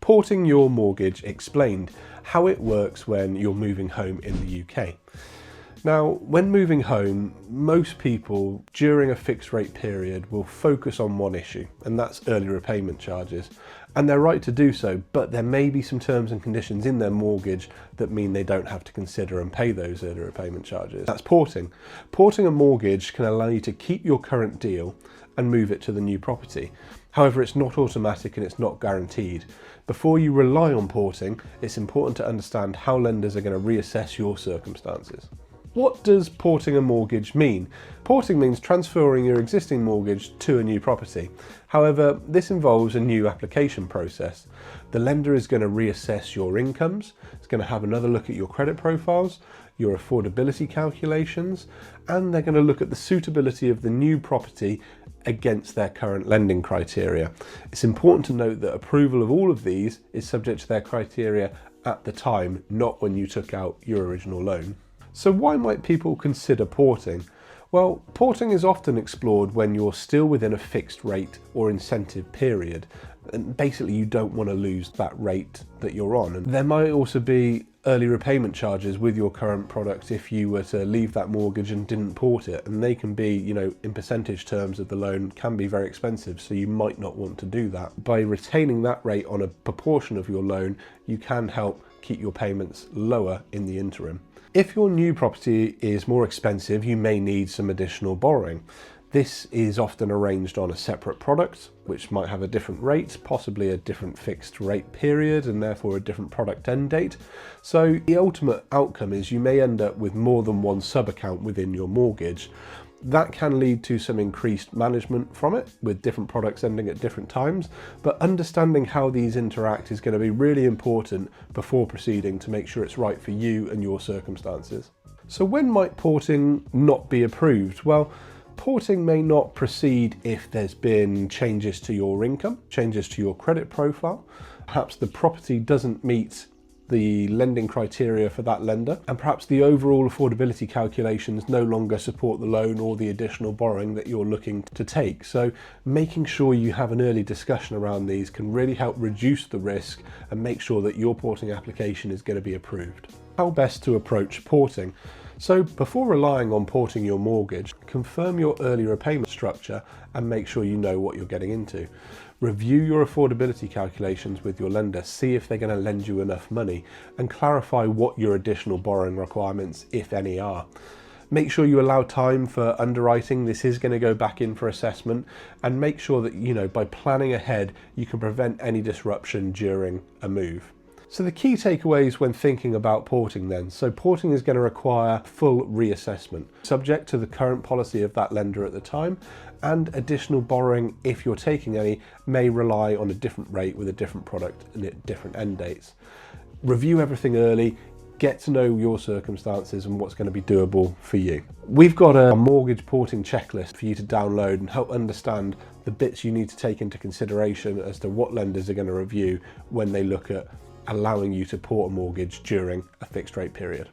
Porting your mortgage explained, how it works when you're moving home in the UK. Now, when moving home, most people during a fixed rate period will focus on one issue, and that's early repayment charges. And they're right to do so, but there may be some terms and conditions in their mortgage that mean they don't have to consider and pay those early repayment charges. That's porting. Porting a mortgage can allow you to keep your current deal and move it to the new property. However, it's not automatic and it's not guaranteed. Before you rely on porting, it's important to understand how lenders are going to reassess your circumstances. What does porting a mortgage mean? Porting means transferring your existing mortgage to a new property. However, this involves a new application process. The lender is going to reassess your incomes, it's going to have another look at your credit profiles, your affordability calculations, and they're going to look at the suitability of the new property against their current lending criteria. It's important to note that approval of all of these is subject to their criteria at the time, not when you took out your original loan. So why might people consider porting? Well, porting is often explored when you're still within a fixed rate or incentive period, and basically you don't want to lose that rate that you're on. And there might also be early repayment charges with your current product if you were to leave that mortgage and didn't port it, and they can be, in percentage terms of the loan, can be very expensive, so you might not want to do that. By retaining that rate on a proportion of your loan, you can help keep your payments lower in the interim. If your new property is more expensive, you may need some additional borrowing. This is often arranged on a separate product, which might have a different rate, possibly a different fixed rate period, and therefore a different product end date. So the ultimate outcome is you may end up with more than one sub-account within your mortgage. That can lead to some increased management from it, with different products ending at different times, but understanding how these interact is going to be really important before proceeding to make sure it's right for you and your circumstances. So when might porting not be approved? Well, porting may not proceed if there's been changes to your income, changes to your credit profile, perhaps the property doesn't meet the lending criteria for that lender, and perhaps the overall affordability calculations no longer support the loan or the additional borrowing that you're looking to take. So making sure you have an early discussion around these can really help reduce the risk and make sure that your porting application is going to be approved. How best to approach porting? So before relying on porting your mortgage, confirm your early repayment structure and make sure you know what you're getting into. Review your affordability calculations with your lender, see if they're going to lend you enough money, and clarify what your additional borrowing requirements, if any, are. Make sure you allow time for underwriting. This is going to go back in for assessment, and make sure that, by planning ahead, you can prevent any disruption during a move. So the key takeaways when thinking about porting then. So porting is going to require full reassessment, subject to the current policy of that lender at the time, and additional borrowing, if you're taking any, may rely on a different rate with a different product and at different end dates. Review everything early, get to know your circumstances and what's going to be doable for you. We've got a mortgage porting checklist for you to download and help understand the bits you need to take into consideration as to what lenders are going to review when they look at allowing you to port a mortgage during a fixed rate period.